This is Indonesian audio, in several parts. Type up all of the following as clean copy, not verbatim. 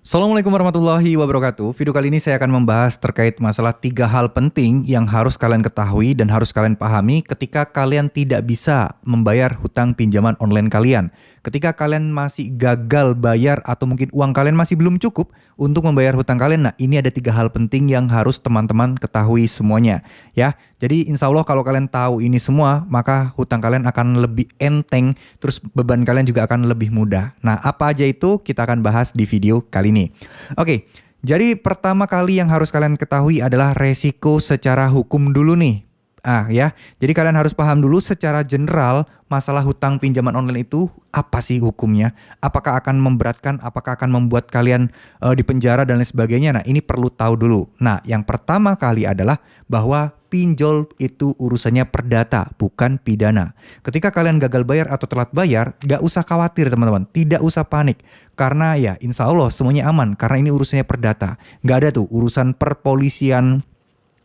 Assalamualaikum warahmatullahi wabarakatuh. Video kali ini saya akan membahas terkait masalah 3 hal penting yang harus kalian ketahui dan harus kalian pahami ketika kalian tidak bisa membayar hutang pinjaman online kalian. Ketika kalian masih gagal bayar atau mungkin uang kalian masih belum cukup untuk membayar hutang kalian. Nah, ini ada 3 hal penting yang harus teman-teman ketahui semuanya. Ya, jadi insya Allah kalau kalian tahu ini semua, maka hutang kalian akan lebih enteng, terus beban kalian juga akan lebih mudah. Nah, apa aja itu kita akan bahas di video kali ini. Oke, jadi pertama kali yang harus kalian ketahui adalah resiko secara hukum dulu nih. Jadi kalian harus paham dulu secara general masalah hutang pinjaman online itu apa sih hukumnya? Apakah akan memberatkan? Apakah akan membuat kalian dipenjara dan lain sebagainya? Nah, ini perlu tahu dulu. Nah, yang pertama kali adalah bahwa pinjol itu urusannya perdata, bukan pidana. Ketika kalian gagal bayar atau telat bayar, gak usah khawatir teman-teman, tidak usah panik. Karena ya insya Allah semuanya aman, karena ini urusannya perdata. Gak ada tuh urusan perpolisian,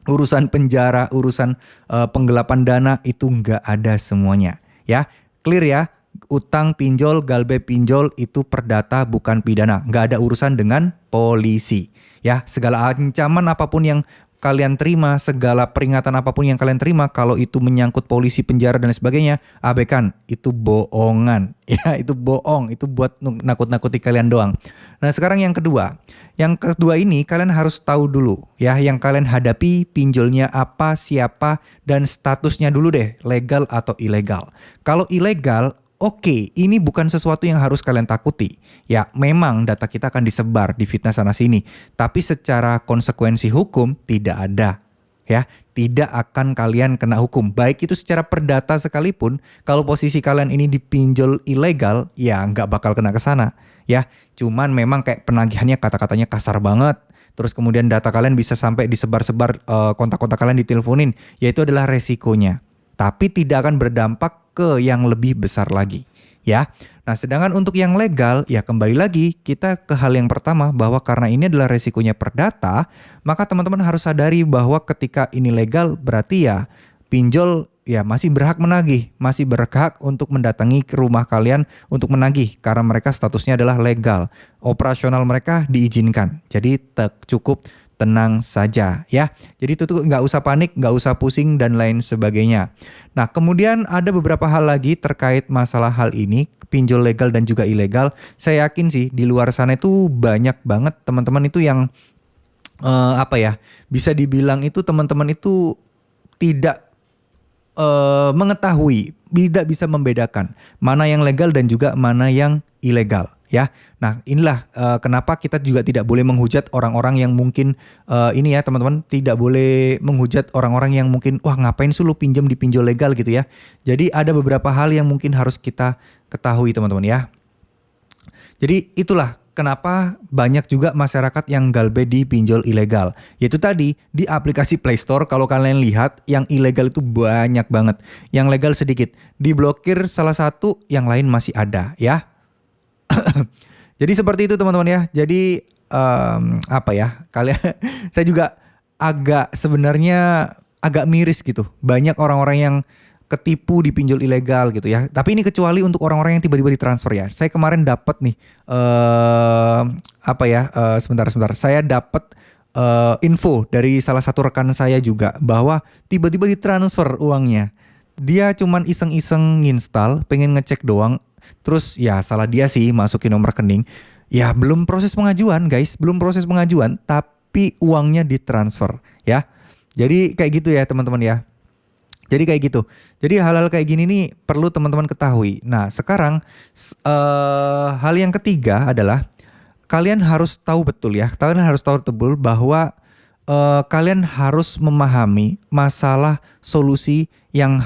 urusan penjara, urusan penggelapan dana, itu nggak ada semuanya. Ya, clear ya. Utang pinjol, galbe pinjol itu perdata bukan pidana. Nggak ada urusan dengan polisi. Ya, segala ancaman apapun yang kalian terima, segala peringatan apapun yang kalian terima, kalau itu menyangkut polisi, penjara dan lain sebagainya, abaikan. Itu bohongan. Ya, itu bohong. Itu buat nakut-nakuti kalian doang. Nah, sekarang yang kedua. Yang kedua ini kalian harus tahu dulu ya, yang kalian hadapi pinjolnya apa, siapa, dan statusnya dulu deh, legal atau ilegal. Kalau ilegal, oke, ini bukan sesuatu yang harus kalian takuti. Ya, memang data kita akan disebar, difitnah sana sini, tapi secara konsekuensi hukum tidak ada. Ya, tidak akan kalian kena hukum. Baik itu secara perdata sekalipun, kalau posisi kalian ini dipinjol ilegal, ya nggak bakal kena ke sana. Ya, cuman memang kayak penagihannya kata-katanya kasar banget. Terus kemudian data kalian bisa sampai disebar-sebar, kontak-kontak kalian diteleponin. Ya, itu adalah resikonya. Tapi tidak akan berdampak ke yang lebih besar lagi. Ya, nah sedangkan untuk yang legal, ya kembali lagi kita ke hal yang pertama, bahwa karena ini adalah resikonya perdata, maka teman-teman harus sadari bahwa ketika ini legal berarti ya pinjol ya masih berhak menagih, masih berhak untuk mendatangi ke rumah kalian untuk menagih karena mereka statusnya adalah legal. Operasional mereka diizinkan. Jadi cukup tenang saja ya. Jadi itu tuh nggak usah panik, nggak usah pusing dan lain sebagainya. Nah, kemudian ada beberapa hal lagi terkait masalah hal ini, pinjol legal dan juga ilegal. Saya yakin sih di luar sana itu banyak banget teman-teman itu yang bisa dibilang itu teman-teman itu tidak mengetahui, tidak bisa membedakan mana yang legal dan juga mana yang ilegal ya. Nah, inilah kenapa kita juga tidak boleh menghujat orang-orang yang mungkin ini ya teman-teman, tidak boleh menghujat orang-orang yang mungkin wah ngapain sih lu pinjam di pinjol legal gitu ya. Jadi ada beberapa hal yang mungkin harus kita ketahui teman-teman ya. Jadi itulah kenapa banyak juga masyarakat yang galbe di pinjol ilegal. Yaitu tadi di aplikasi Play Store, kalau kalian lihat yang ilegal itu banyak banget. Yang legal sedikit. Diblokir salah satu, yang lain masih ada ya. Jadi seperti itu teman-teman ya. Jadi kalian saya juga sebenarnya agak miris gitu. Banyak orang-orang yang ketipu di pinjol ilegal gitu ya. Tapi ini kecuali untuk orang-orang yang tiba-tiba ditransfer ya. Saya kemarin dapat nih sebentar. Saya dapat info dari salah satu rekan saya juga bahwa tiba-tiba ditransfer uangnya. Dia cuman iseng-iseng nginstal, pengen ngecek doang. Terus ya salah dia sih masukin nomor rekening. Ya belum proses pengajuan guys, belum proses pengajuan, tapi uangnya ditransfer ya. Jadi kayak gitu ya teman-teman ya. Jadi kayak gitu. Jadi hal-hal kayak gini nih perlu teman-teman ketahui. Nah sekarang hal yang ketiga adalah kalian harus tahu betul ya. Kalian harus tahu betul bahwa kalian harus memahami masalah solusi yang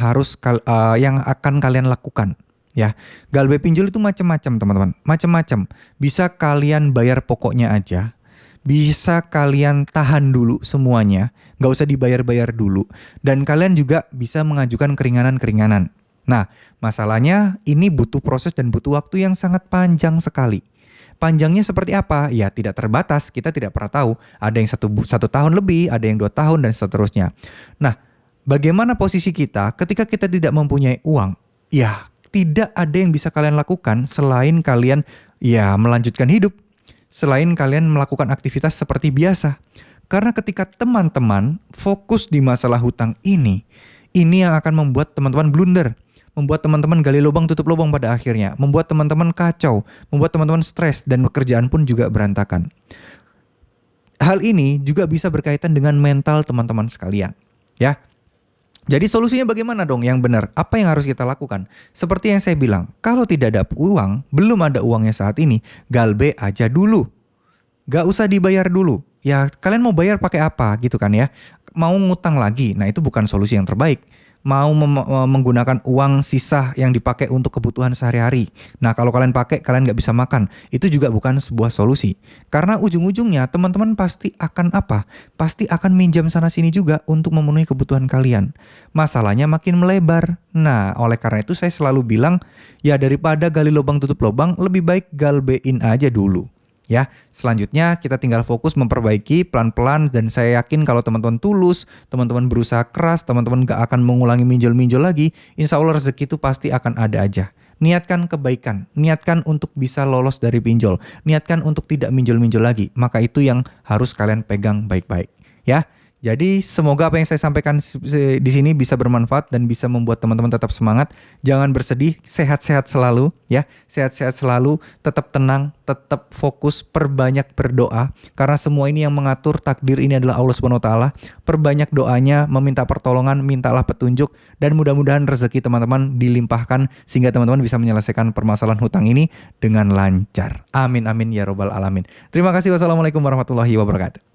yang akan kalian lakukan. Ya, galbe pinjol itu macam-macam teman-teman. Macam-macam. Bisa kalian bayar pokoknya aja. Bisa kalian tahan dulu semuanya, nggak usah dibayar-bayar dulu. Dan kalian juga bisa mengajukan keringanan-keringanan. Nah, masalahnya ini butuh proses dan butuh waktu yang sangat panjang sekali. Panjangnya seperti apa? Ya tidak terbatas, kita tidak pernah tahu. Ada yang satu tahun lebih, ada yang 2 tahun dan seterusnya. Nah, bagaimana posisi kita ketika kita tidak mempunyai uang? Ya, tidak ada yang bisa kalian lakukan selain kalian ya melanjutkan hidup. selain kalian melakukan aktivitas seperti biasa. Karena ketika teman-teman fokus di masalah hutang ini yang akan membuat teman-teman blunder, membuat teman-teman gali lubang tutup lubang pada akhirnya, membuat teman-teman kacau, membuat teman-teman stres, dan pekerjaan pun juga berantakan. Hal ini juga bisa berkaitan dengan mental teman-teman sekalian, ya. Jadi solusinya bagaimana dong yang benar? Apa yang harus kita lakukan? Seperti yang saya bilang, kalau tidak ada uang, belum ada uangnya saat ini, galbe aja dulu. Gak usah dibayar dulu. Ya kalian mau bayar pakai apa gitu kan ya. Mau ngutang lagi, nah itu bukan solusi yang terbaik. Mau menggunakan uang sisa yang dipakai untuk kebutuhan sehari-hari. Nah kalau kalian pakai, kalian gak bisa makan. Itu juga bukan sebuah solusi. Karena ujung-ujungnya teman-teman pasti akan apa? Pasti akan minjam sana-sini juga untuk memenuhi kebutuhan kalian. Masalahnya makin melebar. Nah oleh karena itu saya selalu bilang, ya daripada gali lubang tutup lubang, lebih baik galbein aja dulu. Ya, selanjutnya kita tinggal fokus memperbaiki pelan-pelan, dan saya yakin kalau teman-teman tulus, teman-teman berusaha keras, teman-teman gak akan mengulangi minjol-minjol lagi, insya Allah rezeki itu pasti akan ada aja. Niatkan kebaikan, niatkan untuk bisa lolos dari pinjol, niatkan untuk tidak minjol-minjol lagi, maka itu yang harus kalian pegang baik-baik. Ya. Jadi semoga apa yang saya sampaikan di sini bisa bermanfaat dan bisa membuat teman-teman tetap semangat. Jangan bersedih, sehat-sehat selalu ya. Sehat-sehat selalu, tetap tenang, tetap fokus, perbanyak berdoa. Karena semua ini yang mengatur takdir ini adalah Allah SWT. Perbanyak doanya, meminta pertolongan, mintalah petunjuk, dan mudah-mudahan rezeki teman-teman dilimpahkan sehingga teman-teman bisa menyelesaikan permasalahan hutang ini dengan lancar. Amin amin ya robbal alamin. Terima kasih. Wassalamualaikum warahmatullahi wabarakatuh.